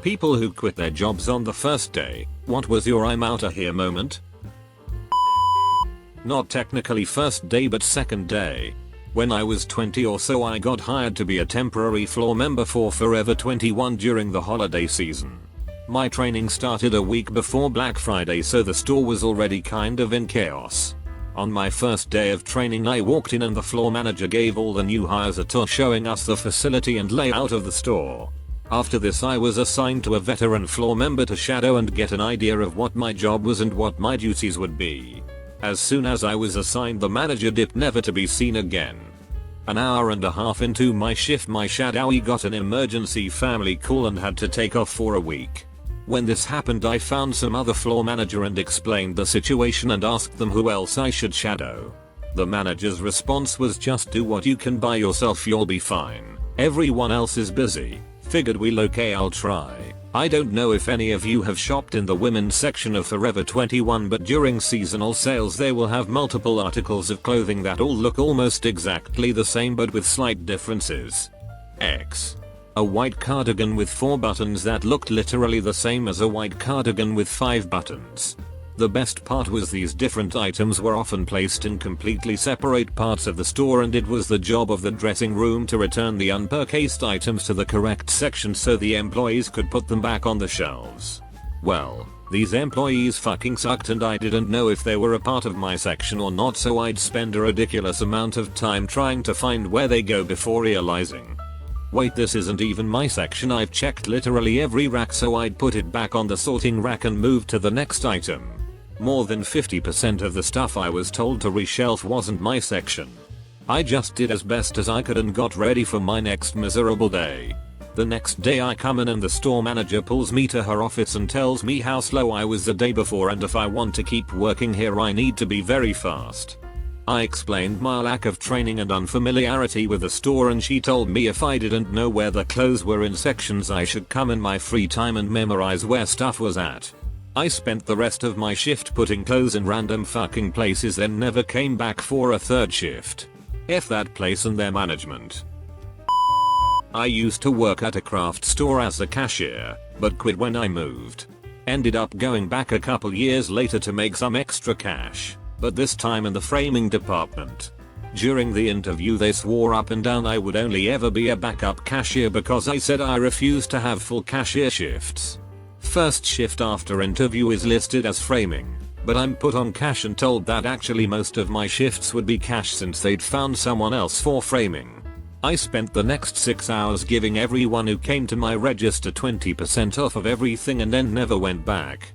People who quit their jobs on the first day. What was your I'm outta here moment? Not technically first day but second day. When I was 20 or so I got hired to be a temporary floor member for Forever 21 during the holiday season. My training started a week before Black Friday so the store was already kind of in chaos. On my first day of training I walked in and the floor manager gave all the new hires a tour showing us the facility and layout of the store. After this I was assigned to a veteran floor member to shadow and get an idea of what my job was and what my duties would be. As soon as I was assigned the manager dipped never to be seen again. An hour and a half into my shift my shadowee got an emergency family call and had to take off for a week. When this happened I found some other floor manager and explained the situation and asked them who else I should shadow. The manager's response was just do what you can by yourself, you'll be fine. Everyone else is busy. Figured we'll okay, I'll try. I don't know if any of you have shopped in the women's section of Forever 21 but during seasonal sales they will have multiple articles of clothing that all look almost exactly the same but with slight differences. X. A white cardigan with 4 buttons that looked literally the same as a white cardigan with 5 buttons. The best part was these different items were often placed in completely separate parts of the store and it was the job of the dressing room to return the unpurchased items to the correct section so the employees could put them back on the shelves. Well, these employees fucking sucked and I didn't know if they were a part of my section or not so I'd spend a ridiculous amount of time trying to find where they go before realizing. Wait, this isn't even my section, I've checked literally every rack so I'd put it back on the sorting rack and move to the next item. More than 50% of the stuff I was told to reshelf wasn't my section. I just did as best as I could and got ready for my next miserable day. The next day I come in and the store manager pulls me to her office and tells me how slow I was the day before and if I want to keep working here I need to be very fast. I explained my lack of training and unfamiliarity with the store and she told me if I didn't know where the clothes were in sections I should come in my free time and memorize where stuff was at. I spent the rest of my shift putting clothes in random fucking places then never came back for a third shift. F that place and their management. I used to work at a craft store as a cashier, but quit when I moved. Ended up going back a couple years later to make some extra cash, but this time in the framing department. During the interview they swore up and down I would only ever be a backup cashier because I said I refused to have full cashier shifts. First shift after interview is listed as framing, but I'm put on cash and told that actually most of my shifts would be cash since they'd found someone else for framing. I spent the next 6 hours giving everyone who came to my register 20% off of everything and then never went back.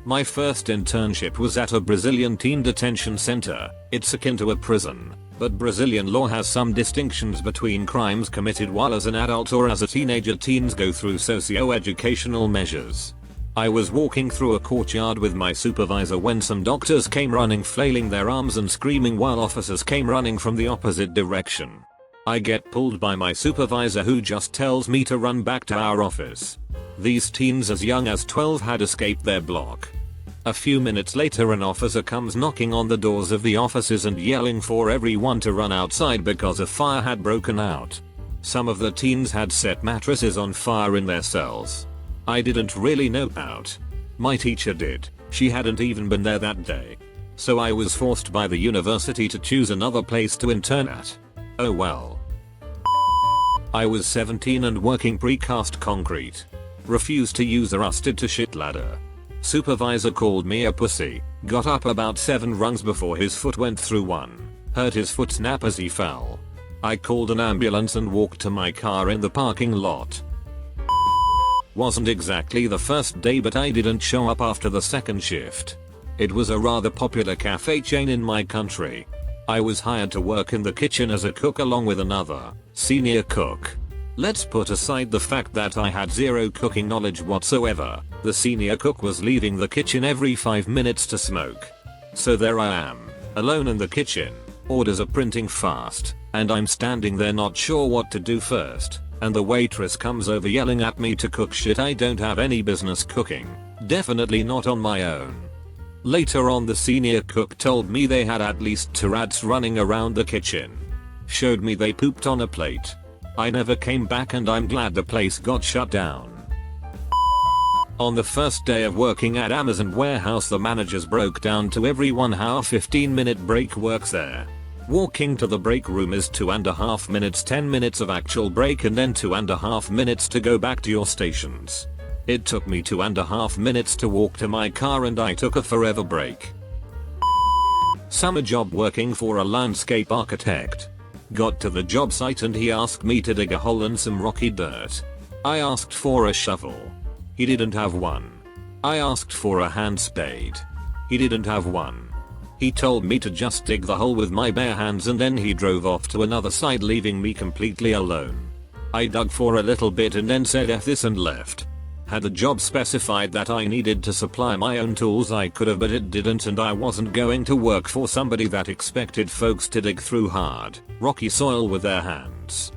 My first internship was at a Brazilian teen detention center. It's akin to a prison, but Brazilian law has some distinctions between crimes committed while as an adult or as a teenager. Teens go through socio-educational measures. I was walking through a courtyard with my supervisor when some doctors came running flailing their arms and screaming while officers came running from the opposite direction. I get pulled by my supervisor who just tells me to run back to our office. These teens as young as 12 had escaped their block. A few minutes later an officer comes knocking on the doors of the offices and yelling for everyone to run outside because a fire had broken out. Some of the teens had set mattresses on fire in their cells. I didn't really know about. My teacher did. She hadn't even been there that day. So I was forced by the university to choose another place to intern at. Oh well. I was 17 and working precast concrete. Refused to use a rusted to shit ladder. Supervisor called me a pussy. Got up about 7 rungs before his foot went through one. Hurt his foot snap as he fell. I called an ambulance and walked to my car in the parking lot. Wasn't exactly the first day but I didn't show up after the second shift. It was a rather popular cafe chain in my country. I was hired to work in the kitchen as a cook along with another senior cook. Let's put aside the fact that I had zero cooking knowledge whatsoever. The senior cook was leaving the kitchen every 5 minutes to smoke. So there I am, alone in the kitchen, orders are printing fast, and I'm standing there not sure what to do first, and the waitress comes over yelling at me to cook shit I don't have any business cooking, definitely not on my own. Later on the senior cook told me they had at least 2 rats running around the kitchen. Showed me they pooped on a plate. I never came back and I'm glad the place got shut down. On the first day of working at Amazon warehouse, the managers broke down to everyone how a 15-minute break works there. Walking to the break room is 2.5 minutes, 10 minutes of actual break and then 2.5 minutes to go back to your stations. It took me 2.5 minutes to walk to my car and I took a forever break. Summer job working for a landscape architect. Got to the job site and he asked me to dig a hole in some rocky dirt. I asked for a shovel. He didn't have one. I asked for a hand spade. He didn't have one. He told me to just dig the hole with my bare hands and then he drove off to another side, leaving me completely alone. I dug for a little bit and then said F this and left. Had the job specified that I needed to supply my own tools, I could have, but it didn't, and I wasn't going to work for somebody that expected folks to dig through hard, rocky soil with their hands.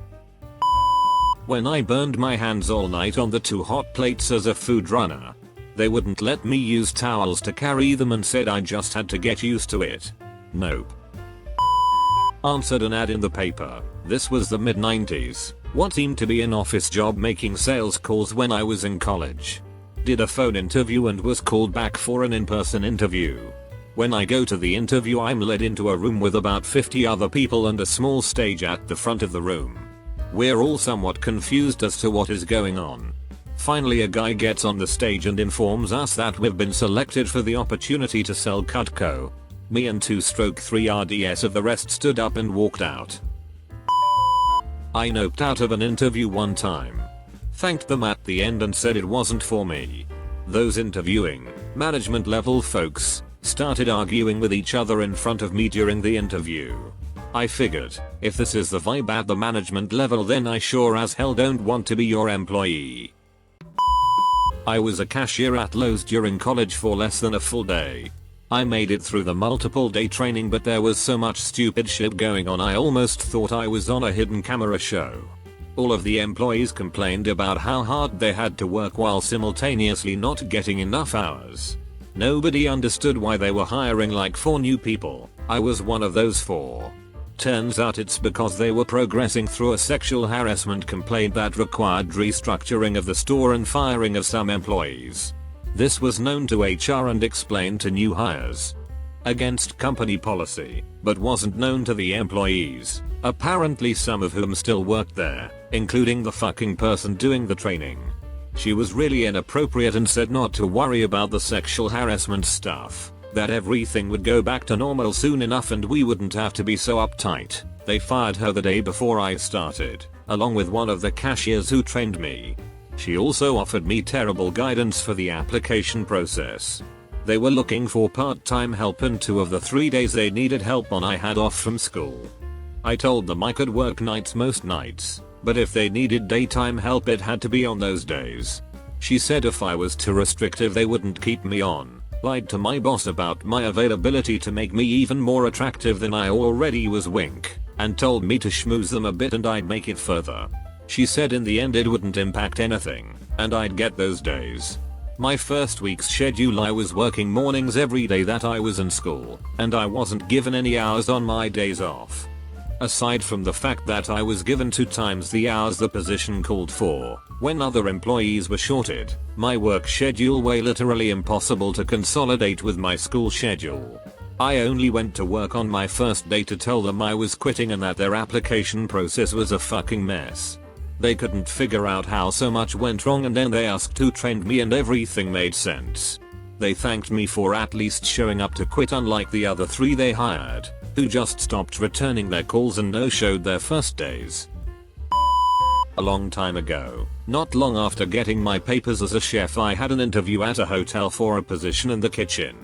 When I burned my hands all night on the 2 hot plates as a food runner, they wouldn't let me use towels to carry them and said I just had to get used to it. Nope. Answered an ad in the paper. This was the mid-90s. What seemed to be an office job making sales calls when I was in college. Did a phone interview and was called back for an in-person interview. When I go to the interview, I'm led into a room with about 50 other people and a small stage at the front of the room. We're all somewhat confused as to what is going on. Finally, a guy gets on the stage and informs us that we've been selected for the opportunity to sell Cutco. Me and 2/3 RDS of the rest stood up and walked out. I noped out of an interview one time. Thanked them at the end and said it wasn't for me. Those interviewing, management level folks, started arguing with each other in front of me during the interview. I figured, if this is the vibe at the management level, then I sure as hell don't want to be your employee. I was a cashier at Lowe's during college for less than a full day. I made it through the multiple day training, but there was so much stupid shit going on I almost thought I was on a hidden camera show. All of the employees complained about how hard they had to work while simultaneously not getting enough hours. Nobody understood why they were hiring like 4 new people. I was one of those 4. Turns out it's because they were progressing through a sexual harassment complaint that required restructuring of the store and firing of some employees. This was known to HR and explained to new hires. Against company policy, but wasn't known to the employees, apparently some of whom still worked there, including the fucking person doing the training. She was really inappropriate and said not to worry about the sexual harassment stuff, that everything would go back to normal soon enough and we wouldn't have to be so uptight. They fired her the day before I started, along with one of the cashiers who trained me. She also offered me terrible guidance for the application process. They were looking for part-time help and 2 of the 3 days they needed help on I had off from school. I told them I could work nights most nights, but if they needed daytime help it had to be on those days. She said if I was too restrictive they wouldn't keep me on. Lied to my boss about my availability to make me even more attractive than I already was, wink, and told me to schmooze them a bit and I'd make it further. She said in the end it wouldn't impact anything, and I'd get those days. My first week's schedule, I was working mornings every day that I was in school, and I wasn't given any hours on my days off. Aside from the fact that I was given 2 times the hours the position called for, when other employees were shorted, my work schedule was literally impossible to consolidate with my school schedule. I only went to work on my first day to tell them I was quitting and that their application process was a fucking mess. They couldn't figure out how so much went wrong and then they asked who trained me and everything made sense. They thanked me for at least showing up to quit, unlike the other 3 they hired, who just stopped returning their calls and no-showed their first days. A long time ago, not long after getting my papers as a chef, I had an interview at a hotel for a position in the kitchen.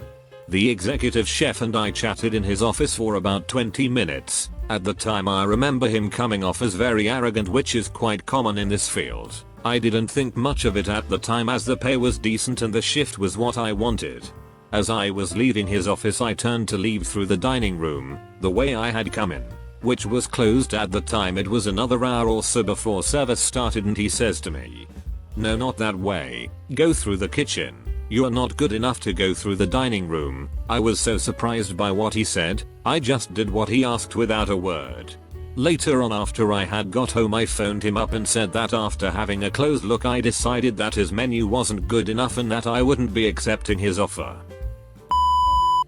The executive chef and I chatted in his office for about 20 minutes. At the time I remember him coming off as very arrogant, which is quite common in this field. I didn't think much of it at the time as the pay was decent and the shift was what I wanted. As I was leaving his office I turned to leave through the dining room, the way I had come in, which was closed at the time. It was another hour or so before service started and he says to me, "No, not that way, go through the kitchen. You are not good enough to go through the dining room." I was so surprised by what he said, I just did what he asked without a word. Later on, after I had got home, I phoned him up and said that after having a close look I decided that his menu wasn't good enough and that I wouldn't be accepting his offer.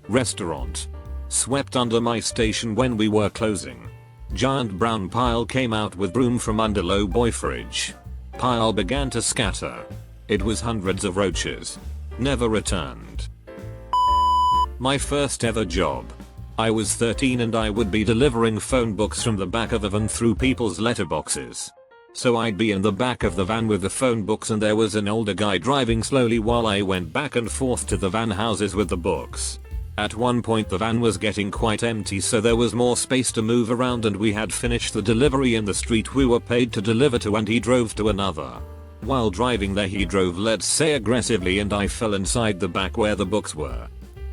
Restaurant. Swept under my station when we were closing. Giant brown pile came out with broom from under low boy fridge. Pile began to scatter. It was hundreds of roaches. Never returned. My first ever job. I was 13 and I would be delivering phone books from the back of a van through people's letterboxes. So I'd be in the back of the van with the phone books and there was an older guy driving slowly while I went back and forth to the van houses with the books. At one point the van was getting quite empty, so there was more space to move around and we had finished the delivery in the street we were paid to deliver to and he drove to another. While driving there he drove, let's say, aggressively and I fell inside the back where the books were.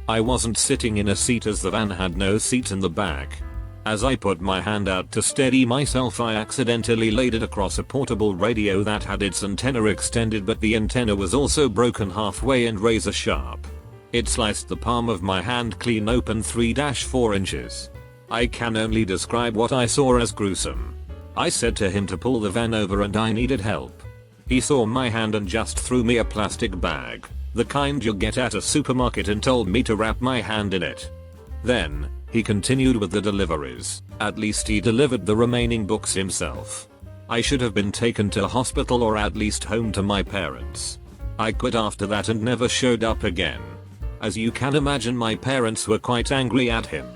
I wasn't sitting in a seat as the van had no seat in the back. As I put my hand out to steady myself I accidentally laid it across a portable radio that had its antenna extended, but the antenna was also broken halfway and razor sharp. It sliced the palm of my hand clean open 3-4 inches. I can only describe what I saw as gruesome. I said to him to pull the van over and I needed help. He saw my hand and just threw me a plastic bag, the kind you get at a supermarket, and told me to wrap my hand in it. Then, he continued with the deliveries. At least he delivered the remaining books himself. I should have been taken to a hospital or at least home to my parents. I quit after that and never showed up again. As you can imagine, my parents were quite angry at him.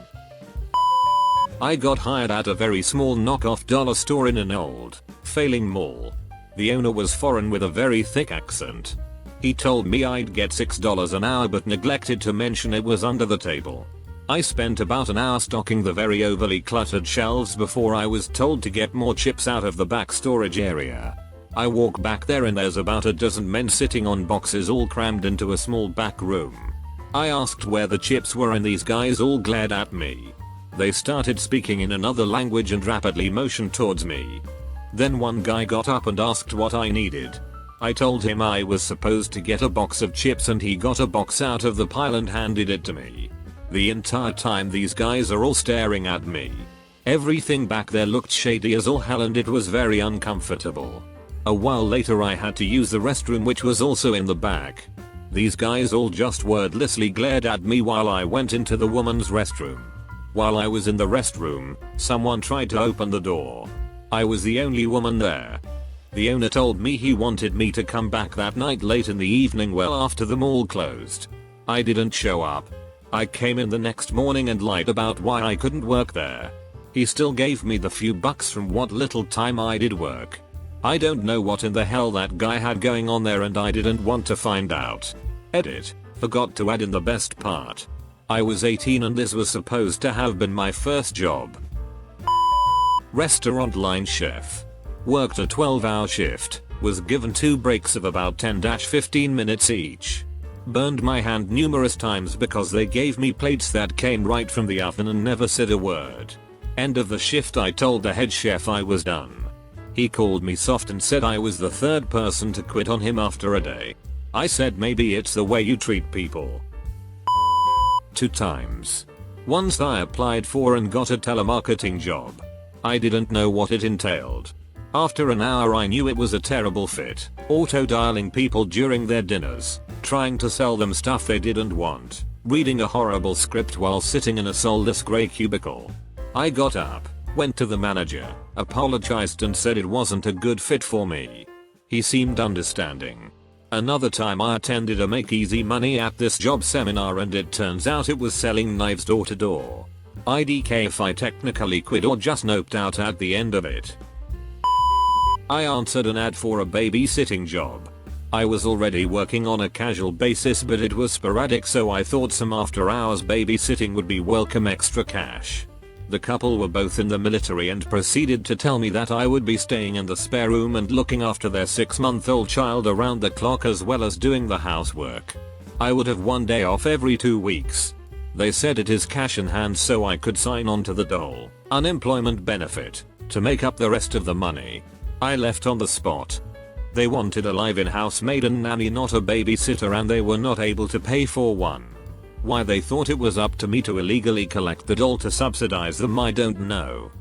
I got hired at a very small knockoff dollar store in an old, failing mall. The owner was foreign with a very thick accent. He told me I'd get $6 an hour but neglected to mention it was under the table. I spent about an hour stocking the very overly cluttered shelves before I was told to get more chips out of the back storage area. I walk back there and there's about a dozen men sitting on boxes all crammed into a small back room. I asked where the chips were and these guys all glared at me. They started speaking in another language and rapidly motioned towards me. Then one guy got up and asked what I needed. I told him I was supposed to get a box of chips and he got a box out of the pile and handed it to me. The entire time these guys are all staring at me. Everything back there looked shady as all hell and it was very uncomfortable. A while later I had to use the restroom, which was also in the back. These guys all just wordlessly glared at me while I went into the woman's restroom. While I was in the restroom, someone tried to open the door. I was the only woman there. The owner told me he wanted me to come back that night late in the evening, well after the mall closed. I didn't show up. I came in the next morning and lied about why I couldn't work there. He still gave me the few bucks from what little time I did work. I don't know what in the hell that guy had going on there and I didn't want to find out. Edit. Forgot to add in the best part. I was 18 and this was supposed to have been my first job. Restaurant line chef. Worked a 12-hour shift, was given 2 breaks of about 10-15 minutes each. Burned my hand numerous times because they gave me plates that came right from the oven and never said a word. End of the shift, I told the head chef I was done. He called me soft and said I was the 3rd person to quit on him after a day. I said maybe it's the way you treat people. 2 times. Once I applied for and got a telemarketing job. I didn't know what it entailed. After an hour I knew it was a terrible fit, auto-dialing people during their dinners, trying to sell them stuff they didn't want, reading a horrible script while sitting in a soulless grey cubicle. I got up, went to the manager, apologized and said it wasn't a good fit for me. He seemed understanding. Another time I attended a make easy money at this job seminar and it turns out it was selling knives door to door. IDK if I technically quit or just noped out at the end of it. I answered an ad for a babysitting job. I was already working on a casual basis but it was sporadic, so I thought some after hours babysitting would be welcome extra cash. The couple were both in the military and proceeded to tell me that I would be staying in the spare room and looking after their 6-month-old child around the clock as well as doing the housework. I would have 1 day off every 2 weeks. They said it is cash in hand so I could sign on to the dole unemployment benefit to make up the rest of the money. I left on the spot. They wanted a live-in housemaid and nanny, not a babysitter, and they were not able to pay for one. Why they thought it was up to me to illegally collect the dole to subsidize them I don't know.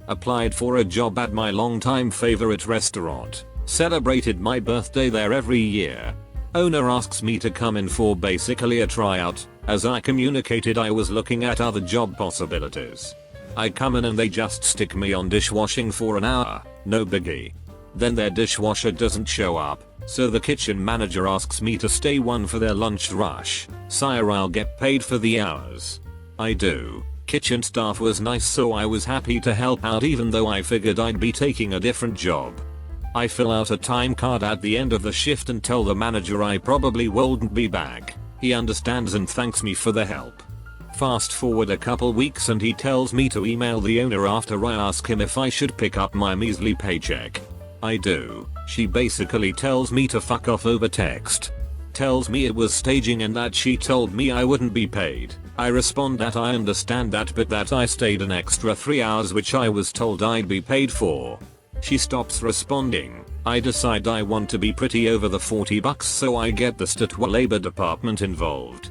Applied for a job at my longtime favorite restaurant. Celebrated my birthday there every year. Owner asks me to come in for basically a tryout, as I communicated I was looking at other job possibilities. I come in and they just stick me on dishwashing for an hour, no biggie. Then their dishwasher doesn't show up, so the kitchen manager asks me to stay one for their lunch rush. Sire, I'll get paid for the hours. I do. Kitchen staff was nice, so I was happy to help out even though I figured I'd be taking a different job. I fill out a time card at the end of the shift and tell the manager I probably won't be back. He understands and thanks me for the help. Fast forward a couple weeks and he tells me to email the owner after I ask him if I should pick up my measly paycheck. I do. She basically tells me to fuck off over text. Tells me it was staging and that she told me I wouldn't be paid. I respond that I understand that, but that I stayed an extra 3 hours which I was told I'd be paid for. She stops responding. I decide I want to be pretty over the $40, so I get the Statwa labor department involved.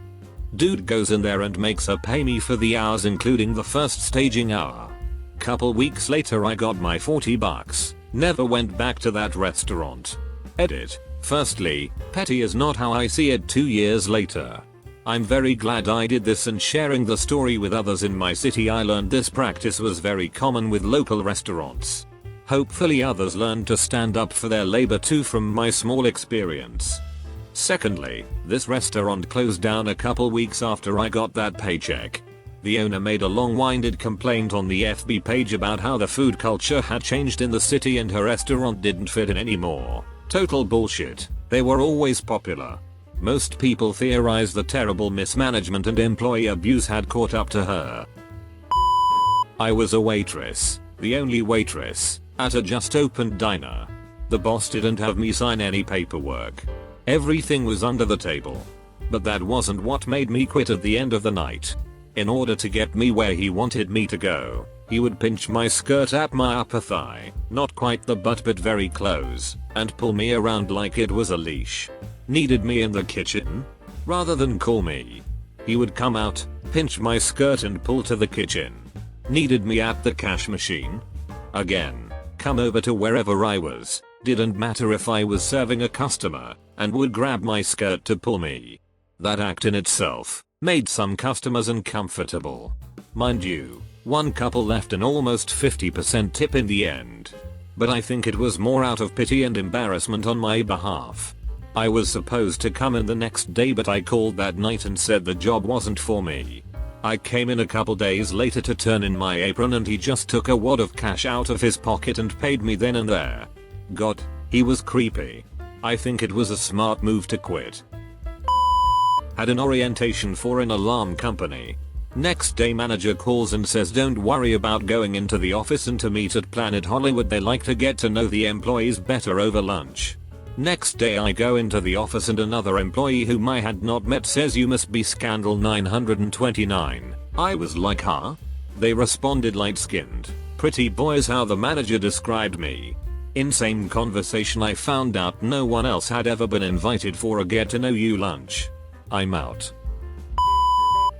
Dude goes in there and makes her pay me for the hours including the first staging hour. Couple weeks later I got my $40. Never went back to that restaurant. Edit. Firstly, petty is not how I see it 2 years later. I'm very glad I did this, and sharing the story with others in my city I learned this practice was very common with local restaurants. Hopefully others learn to stand up for their labor too from my small experience. Secondly, this restaurant closed down a couple weeks after I got that paycheck. The owner made a long-winded complaint on the FB page about how the food culture had changed in the city and her restaurant didn't fit in anymore. Total bullshit. They were always popular. Most people theorize the terrible mismanagement and employee abuse had caught up to her. I was a waitress, the only waitress, at a just opened diner. The boss didn't have me sign any paperwork. Everything was under the table. But that wasn't what made me quit at the end of the night. In order to get me where he wanted me to go, he would pinch my skirt at my upper thigh, not quite the butt but very close, and pull me around like it was a leash. Needed me in the kitchen? Rather than call me. He would come out, pinch my skirt and pull to the kitchen. Needed me at the cash machine? Again, come over to wherever I was, didn't matter if I was serving a customer, and would grab my skirt to pull me. That act in itself made some customers uncomfortable. Mind you, one couple left an almost 50% tip in the end. But I think it was more out of pity and embarrassment on my behalf. I was supposed to come in the next day, but I called that night and said the job wasn't for me. I came in a couple days later to turn in my apron and he just took a wad of cash out of his pocket and paid me then and there. God, he was creepy. I think it was a smart move to quit. Had an orientation for an alarm company. Next day manager calls and says don't worry about going into the office and to meet at Planet Hollywood, they like to get to know the employees better over lunch. Next day I go into the office and another employee whom I had not met says you must be Scandal 929. I was like huh? They responded light skinned. Pretty boy is how the manager described me. Insane conversation. I found out no one else had ever been invited for a get to know you lunch. I'm out.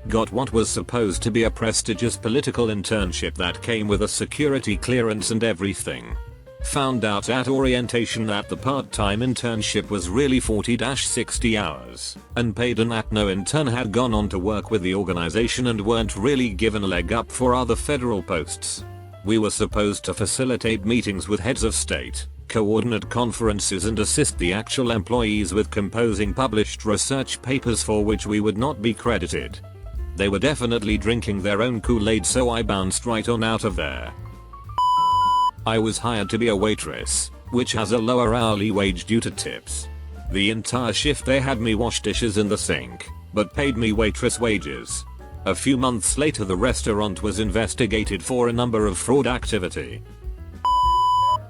Got what was supposed to be a prestigious political internship that came with a security clearance and everything. Found out at orientation that the part-time internship was really 40-60 hours, unpaid, and that no intern had gone on to work with the organization and weren't really given a leg up for other federal posts. We were supposed to facilitate meetings with heads of state, coordinate conferences and assist the actual employees with composing published research papers for which we would not be credited. They were definitely drinking their own Kool-Aid, so I bounced right on out of there. I was hired to be a waitress, which has a lower hourly wage due to tips. The entire shift they had me wash dishes in the sink, but paid me waitress wages. A few months later the restaurant was investigated for a number of fraud activity.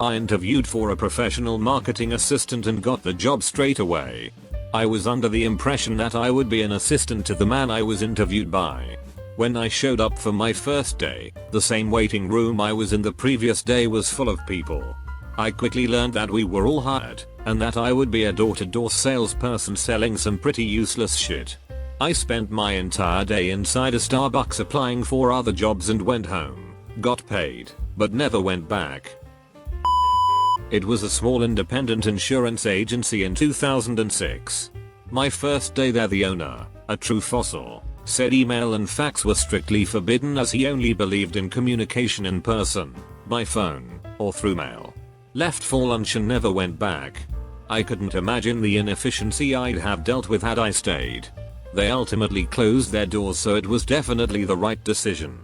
I interviewed for a professional marketing assistant and got the job straight away. I was under the impression that I would be an assistant to the man I was interviewed by. When I showed up for my first day, the same waiting room I was in the previous day was full of people. I quickly learned that we were all hired, and that I would be a door-to-door salesperson selling some pretty useless shit. I spent my entire day inside a Starbucks applying for other jobs and went home, got paid, but never went back. It was a small independent insurance agency in 2006. My first day there, the owner, a true fossil, said email and fax were strictly forbidden as he only believed in communication in person, by phone, or through mail. Left for lunch and never went back. I couldn't imagine the inefficiency I'd have dealt with had I stayed. They ultimately closed their doors, so it was definitely the right decision.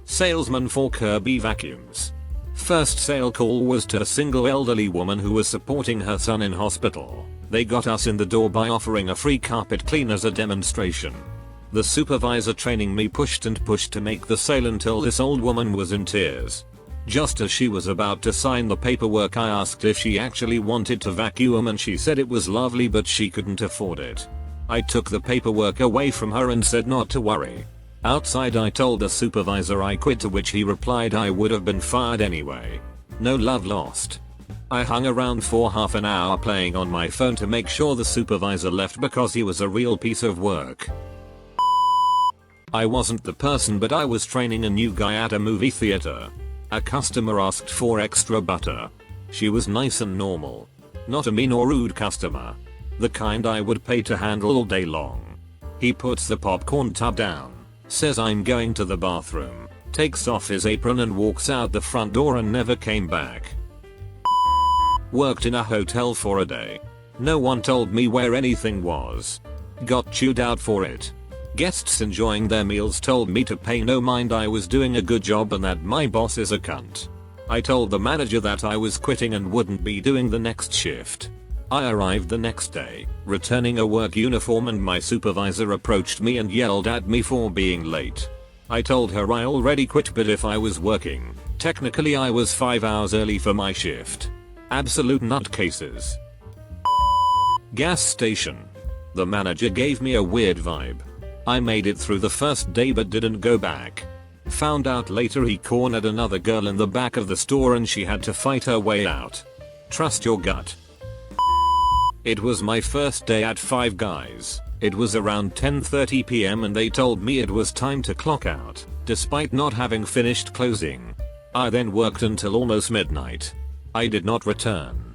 Salesman for Kirby vacuums. First sale call was to a single elderly woman who was supporting her son in hospital. They got us in the door by offering a free carpet clean as a demonstration. The supervisor training me pushed and pushed to make the sale until this old woman was in tears. Just as she was about to sign the paperwork, I asked if she actually wanted to vacuum and she said it was lovely but she couldn't afford it. I took the paperwork away from her and said not to worry. Outside I told the supervisor I quit, to which he replied I would have been fired anyway. No love lost. I hung around for half an hour playing on my phone to make sure the supervisor left because he was a real piece of work. I wasn't the person, but I was training a new guy at a movie theater. A customer asked for extra butter. She was nice and normal. Not a mean or rude customer. The kind I would pay to handle all day long. He puts the popcorn tub down, says I'm going to the bathroom, takes off his apron and walks out the front door and never came back. Worked in a hotel for a day. No one told me where anything was. Got chewed out for it. Guests enjoying their meals told me to pay no mind, I was doing a good job and that my boss is a cunt. I told the manager that I was quitting and wouldn't be doing the next shift. I arrived the next day, returning a work uniform, and my supervisor approached me and yelled at me for being late. I told her I already quit, but if I was working, technically I was 5 hours early for my shift. Absolute nutcases. Gas station. The manager gave me a weird vibe. I made it through the first day but didn't go back. Found out later he cornered another girl in the back of the store and she had to fight her way out. Trust your gut. It was my first day at Five Guys. It was around 10:30 PM and they told me it was time to clock out, despite not having finished closing. I then worked until almost midnight. I did not return.